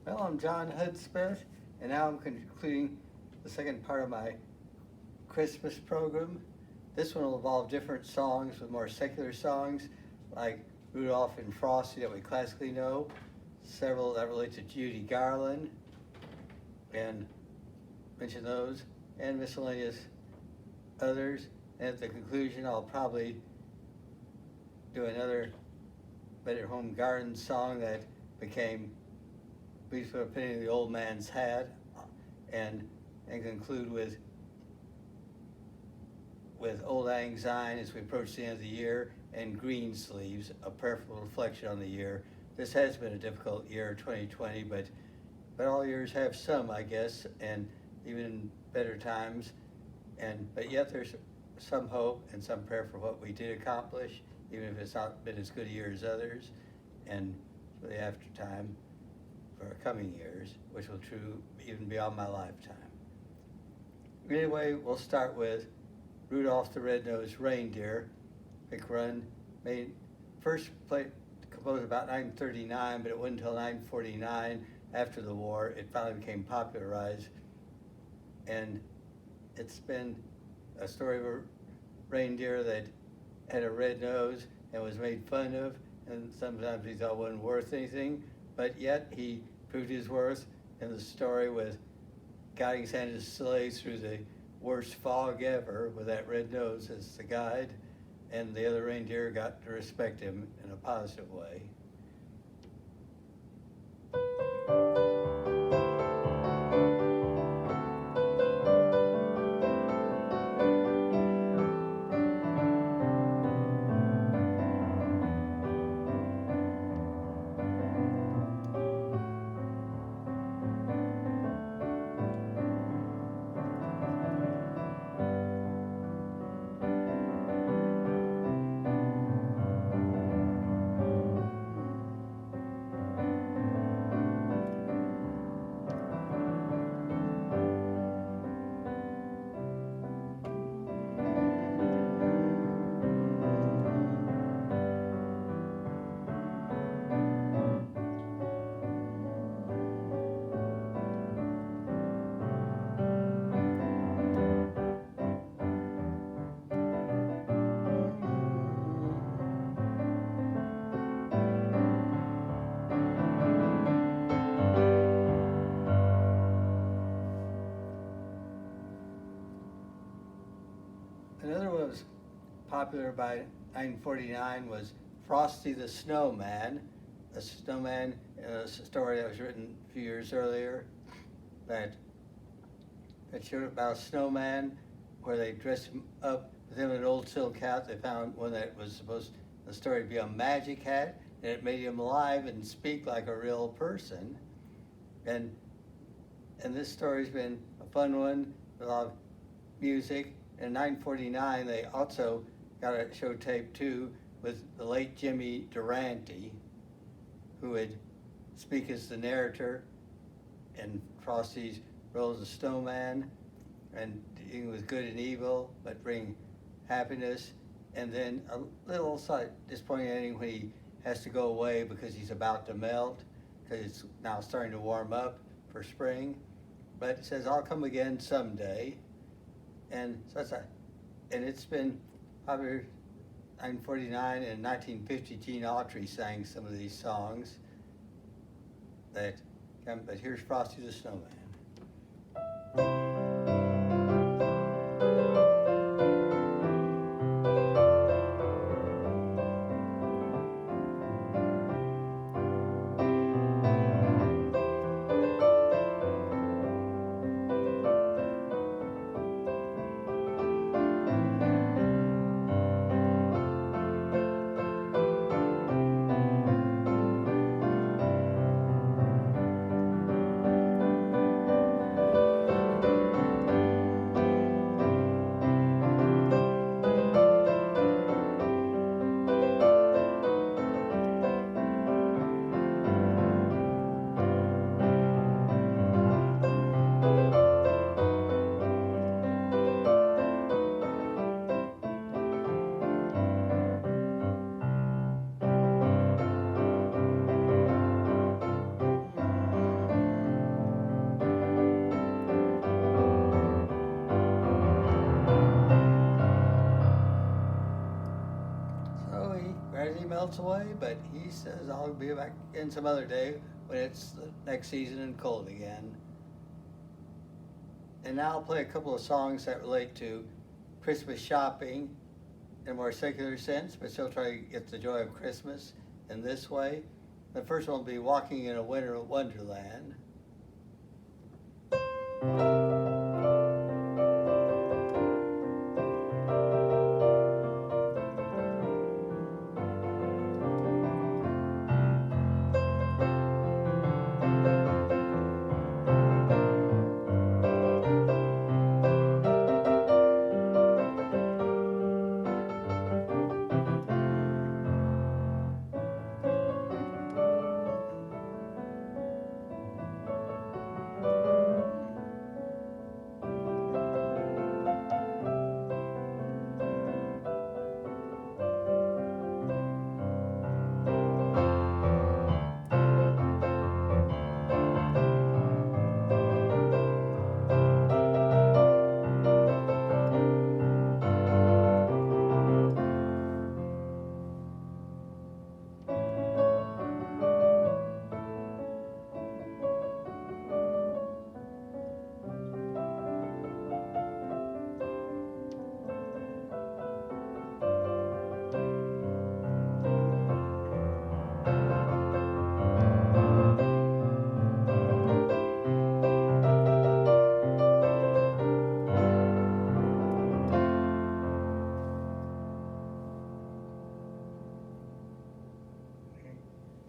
Well, I'm John Hudspeth, and now I'm concluding the second part of my Christmas program. This one will involve different songs with more secular songs, like Rudolph and Frosty that we classically know, several that relate to Judy Garland, and mention those, and miscellaneous others. And at the conclusion, I'll probably do another Better Home Garden song that became Please Put a Penny in the Old Man's Hat, and conclude with Old Lang Syne as we approach the end of the year, and Green Sleeves, a prayerful reflection on the year. This has been a difficult year, 2020, but all years have some, I guess, and even better times. But yet there's some hope and some prayer for what we did accomplish, even if it's not been as good a year as others, and for the after time for our coming years, which will true even beyond my lifetime. Anyway, we'll start with Rudolph the Red-Nosed Reindeer. Pick run, composed about 939, but it wasn't until 949, after the war, it finally became popularized. And it's been a story of a reindeer that had a red nose and was made fun of, and sometimes he thought wasn't worth anything, but yet he proved his worth in the story with guiding Santa's sleigh through the worst fog ever with that red nose as the guide, and the other reindeer got to respect him in a positive way. Another one was popular by 949 was Frosty the Snowman, a snowman in a story that was written a few years earlier that showed about a snowman where they dressed him up with him in an old silk hat. They found one that was supposed the story to be a magic hat, and it made him alive and speak like a real person. And this story's been a fun one with a lot of music. In 949, they also got a show tape too with the late Jimmy Durante, who would speak as the narrator in Frosty's role as a snowman, and dealing with good and evil, but bring happiness. And then a little disappointing ending when he has to go away because he's about to melt, because it's now starting to warm up for spring. But it says, "I'll come again someday." And so it's been popular. 949 and 1950, Gene Autry sang some of these songs. But here's Frosty the Snowman. melts away, but he says I'll be back in some other day when it's the next season and cold again. And now I'll play a couple of songs that relate to Christmas shopping in a more secular sense, but still try to get the joy of Christmas in this way. The first one will be Walking in a Winter Wonderland.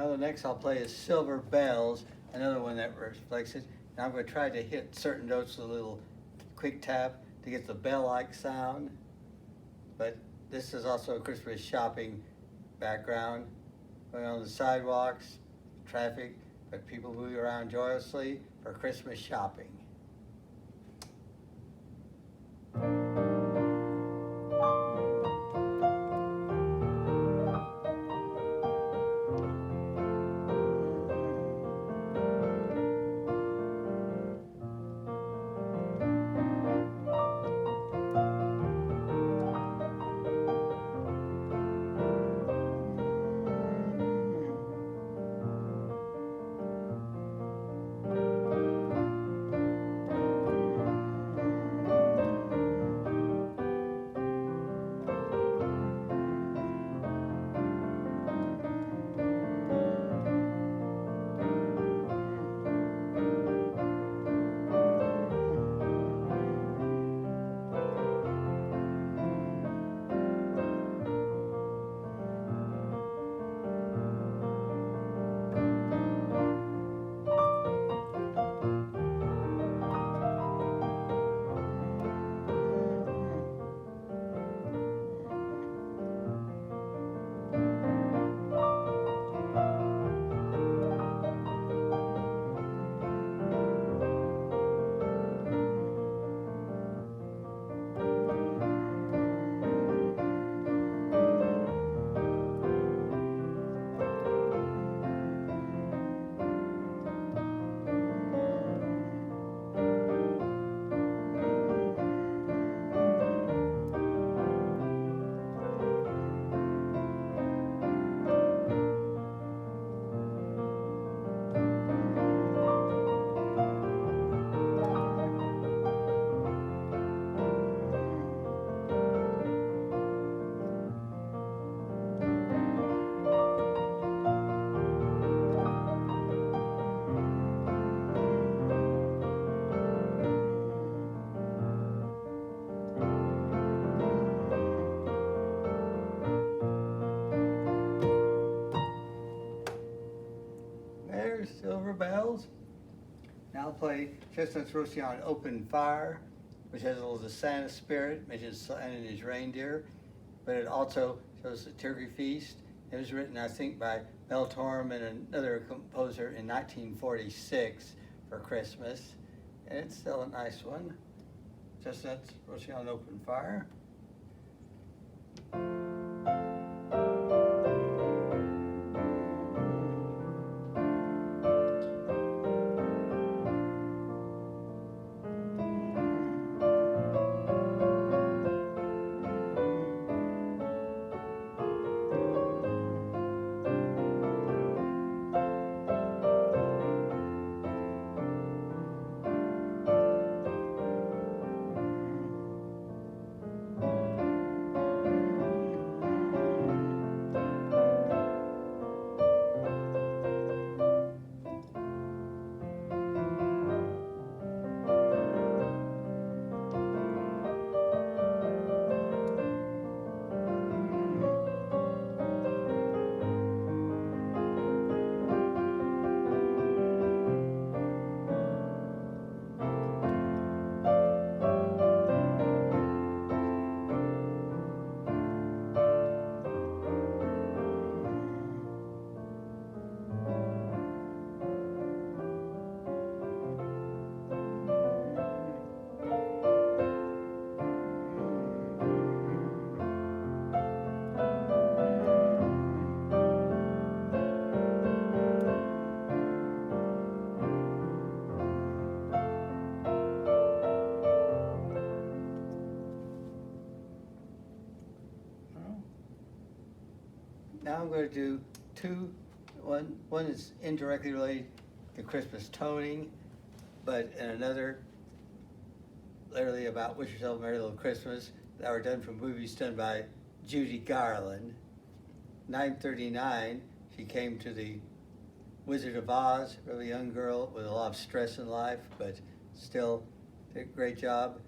Now the next I'll play is Silver Bells, another one that reflects it. And I'm going to try to hit certain notes with a little quick tap to get the bell-like sound. But this is also a Christmas shopping background. Going on the sidewalks, traffic, but people moving around joyously for Christmas shopping. Silver Bells. Now I'll play Chestnuts Roasting on Open Fire, which has a little of the Santa spirit, mentions Santa and his reindeer, but it also shows the turkey feast. It was written, I think, by Mel Torm and another composer in 1946 for Christmas, and it's still a nice one. Chestnuts Roasting on Open Fire. going to do two. One is indirectly related to Christmas toning, but and another literally about Wish Yourself a Merry Little Christmas that were done from movies done by Judy Garland. 939, she came to the Wizard of Oz, really young girl with a lot of stress in life, but still did a great job.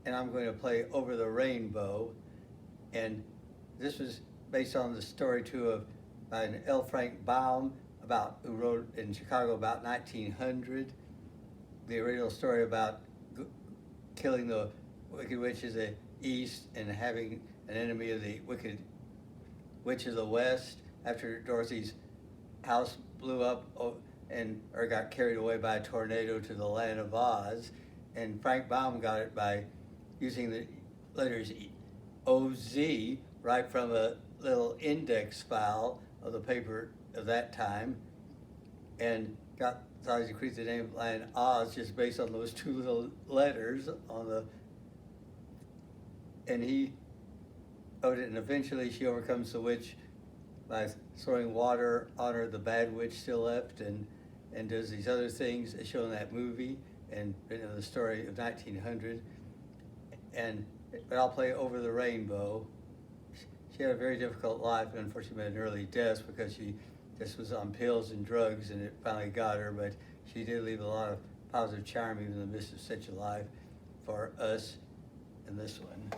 And I'm going to play Over the Rainbow. And this was based on the story too of by an L. Frank Baum who wrote in Chicago about 1900. The original story about killing the Wicked Witch of the East and having an enemy of the Wicked Witch of the West after Dorothy's house blew up or got carried away by a tornado to the land of Oz. And Frank Baum got it by using the letters OZ right from a little index file of the paper of that time, and thought he created the name of land Oz just based on those two little letters on the. And he wrote it, and eventually she overcomes the witch by throwing water on her, the bad witch still left, and does these other things as shown in that movie and in the story of 1900. But I'll play Over the Rainbow. She had a very difficult life and unfortunately met an early death because she just was on pills and drugs, and it finally got her, but she did leave a lot of positive charm even in the midst of such a life for us in this one.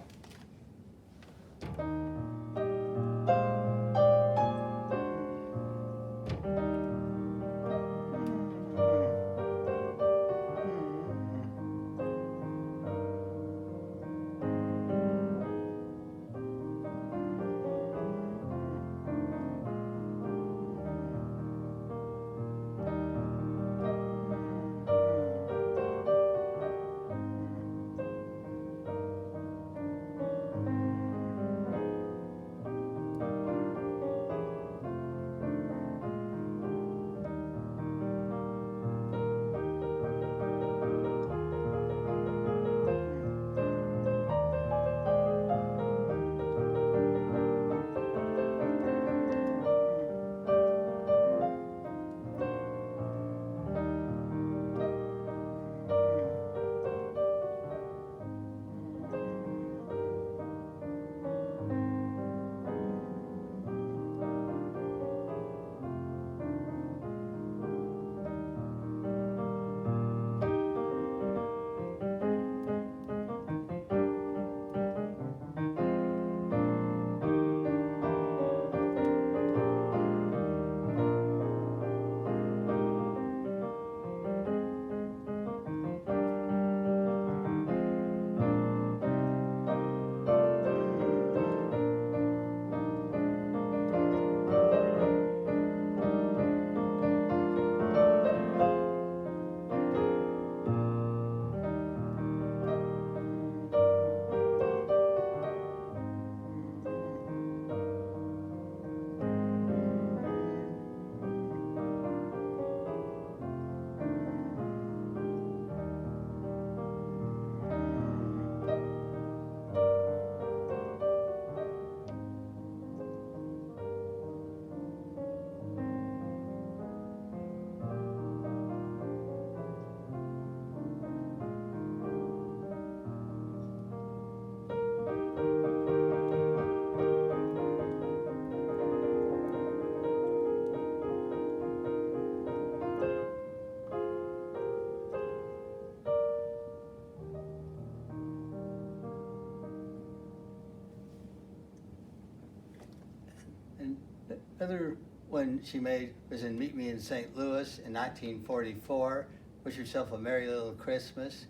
And the other one she made was in Meet Me in St. Louis in 1944, Wish Yourself a Merry Little Christmas,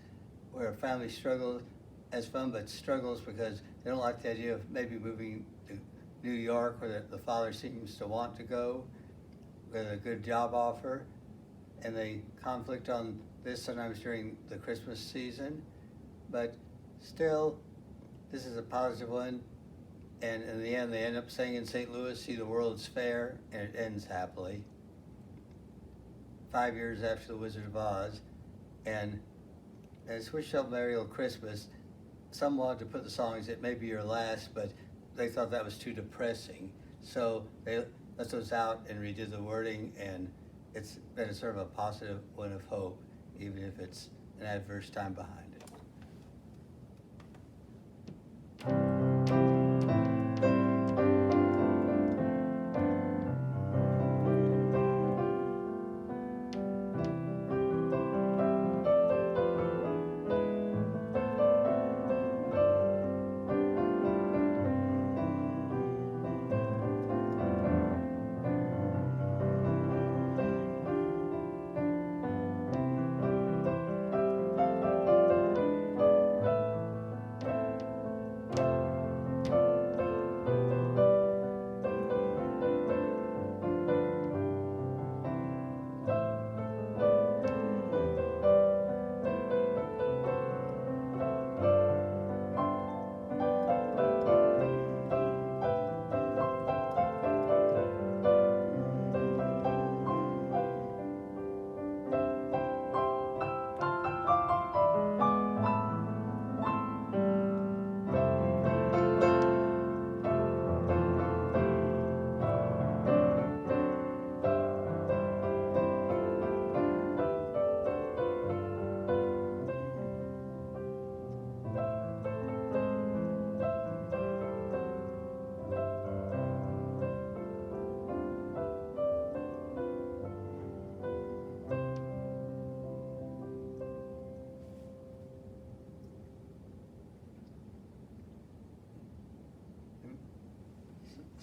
where a family has fun but struggles because they don't like the idea of maybe moving to New York, where the father seems to want to go with a good job offer, and they conflict on this sometimes during the Christmas season, but still, this is a positive one. And in the end, they end up saying in St. Louis, see the world's fair, and it ends happily. 5 years after The Wizard of Oz. And as Wish Yourself a Merry Little Christmas, some wanted to put the songs, It May Be Your Last, but they thought that was too depressing. So they let us out and redid the wording, and it's been a sort of a positive one of hope, even if it's an adverse time behind it.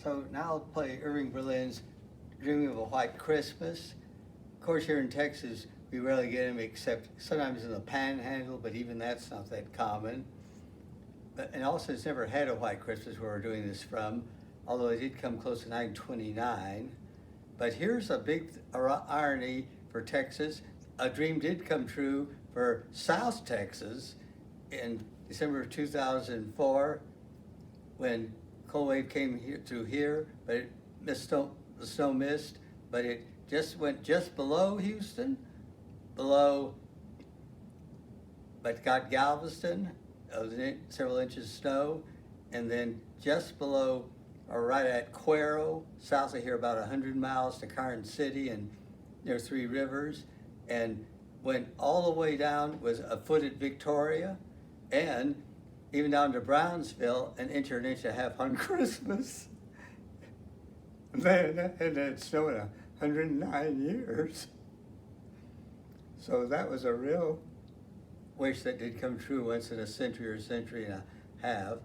So now I'll play Irving Berlin's Dreaming of a White Christmas. Of course, here in Texas, we rarely get them except sometimes in the Panhandle, but even that's not that common. And also, it's never had a White Christmas where we're doing this from, although it did come close to 929. But here's a big irony for Texas. A dream did come true for South Texas in December of 2004 when cold wave came through here, but it missed the snow missed, but it just went just below Houston, but got Galveston, several inches of snow, and then just below, or right at Cuero, south of here about 100 miles to Carson City, and there are Three Rivers, and went all the way down, was a foot at Victoria, and even down to Brownsville, an inch or an inch and a half on Christmas. And it snowed 109 years. So that was a real wish that did come true once in a century or century and a half.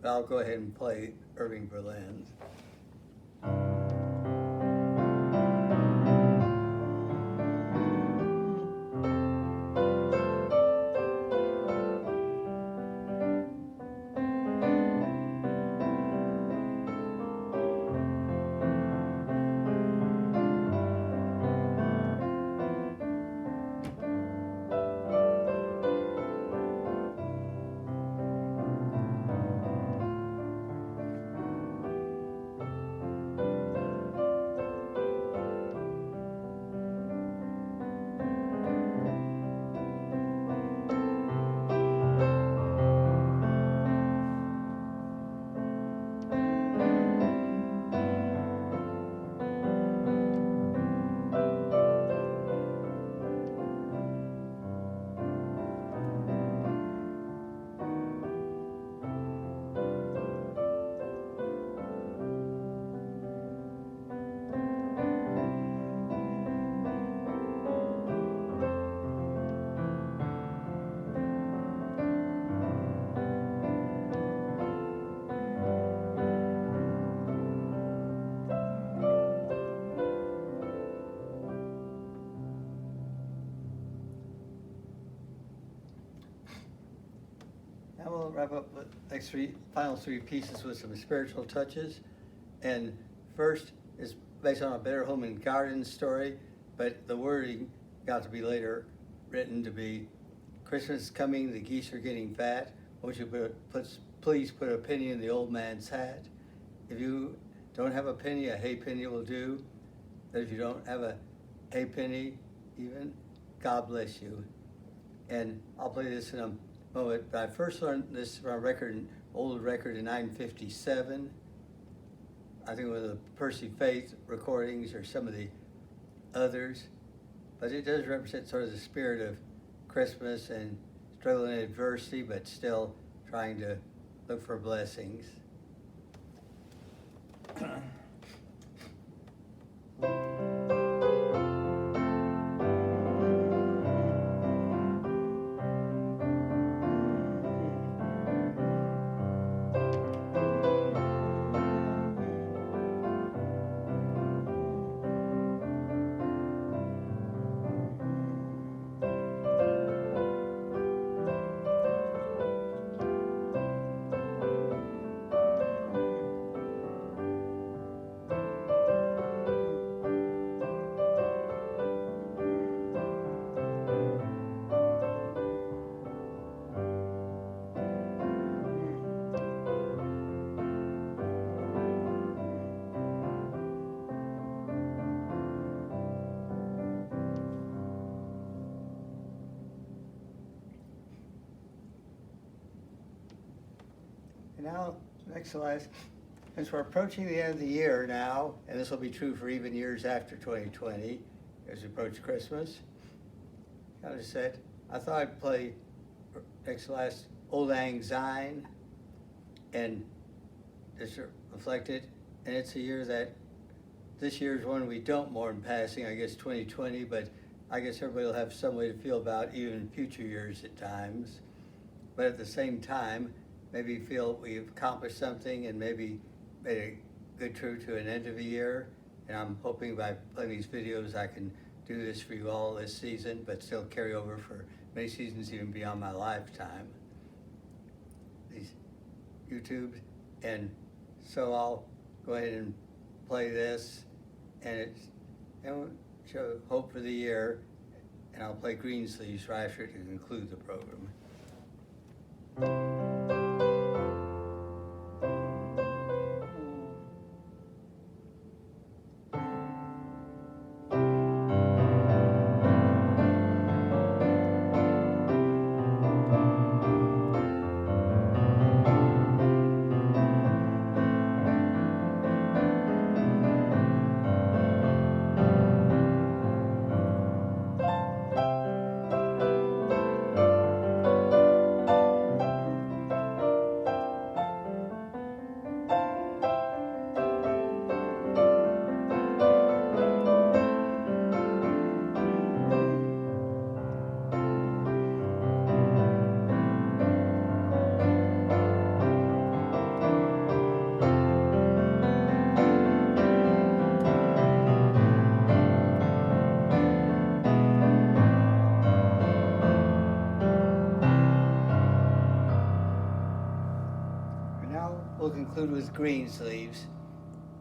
But I'll go ahead and play Irving Berlin's. Now we'll wrap up with next final three pieces with some spiritual touches. And first is based on a Better Home and Garden story, but the wording got to be later written to be, Christmas is coming, the geese are getting fat. Won't you please put a penny in the old man's hat? If you don't have a penny, a hay penny will do. But if you don't have a hay penny even, God bless you. And I'll play this in a moment, but I first learned this from a record, an old record in 1957. I think, one of the Percy Faith recordings or some of the others. But it does represent sort of the spirit of Christmas and struggling in adversity, but still trying to look for blessings. And now, next slide. Since we're approaching the end of the year now, and this will be true for even years after 2020, as we approach Christmas, kind of said, I thought I'd play next last Old Lang Syne, and just reflect it. And it's a year that, this year is one we don't mourn passing, I guess 2020, but I guess everybody will have some way to feel about even future years at times. But at the same time, maybe feel we've accomplished something and maybe made a good true to an end of a year. And I'm hoping by playing these videos I can do this for you all this season, but still carry over for many seasons even beyond my lifetime. These YouTubes. And so I'll go ahead and play this, and it'll show hope for the year, and I'll play Greensleeves right after to conclude the program. We'll conclude with Greensleeves,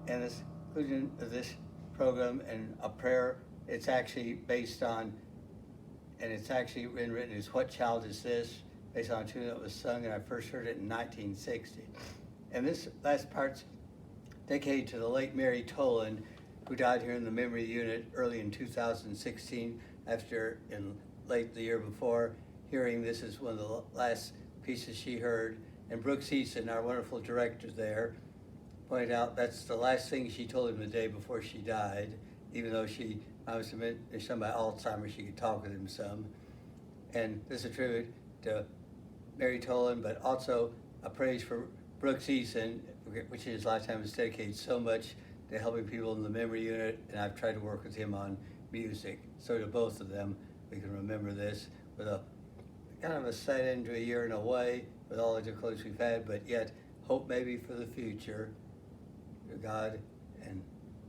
and this conclusion of this program and a prayer. It's actually based on, and it's actually been written as "What Child Is This?" based on a tune that was sung, and I first heard it in 1960. And this last part's dedicated to the late Mary Toland, who died here in the memory unit early in 2016 after, in late the year before, hearing this is one of the last pieces she heard. And Brooks Easton, our wonderful director there, pointed out that's the last thing she told him the day before she died, even though she obviously there's some by Alzheimer's, she could talk with him some. And this is a tribute to Mary Toland, but also a praise for Brooks Easton, which in his lifetime has dedicated so much to helping people in the memory unit, and I've tried to work with him on music. So to both of them, we can remember this with a kind of a set into a year in a way, with all the difficulties we've had, but yet hope maybe for the future. To God, and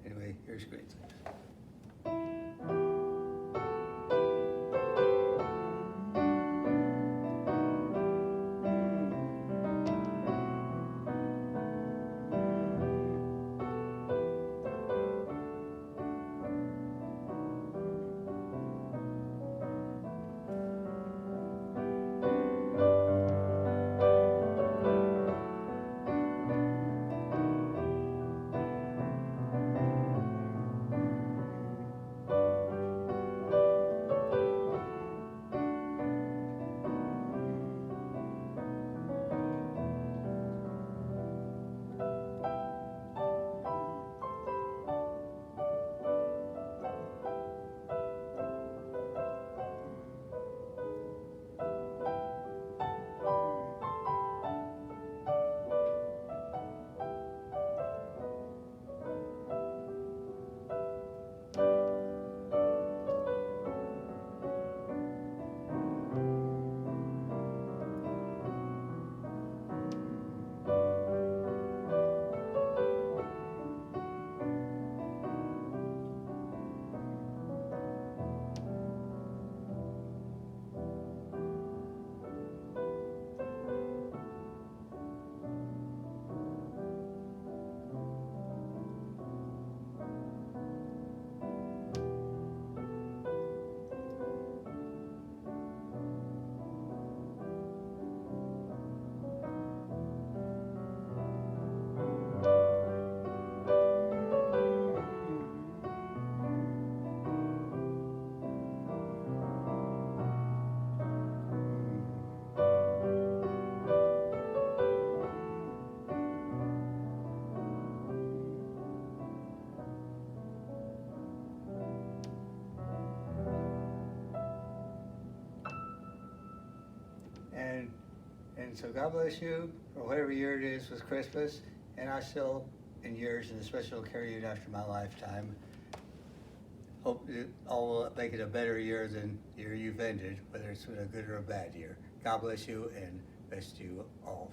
anyway, here's Greensleeves. And so God bless you for whatever year it is with Christmas, and I still, in years, and especially will carry you after my lifetime. Hope it all will make it a better year than the year you've ended, whether it's been a good or a bad year. God bless you and best to you all.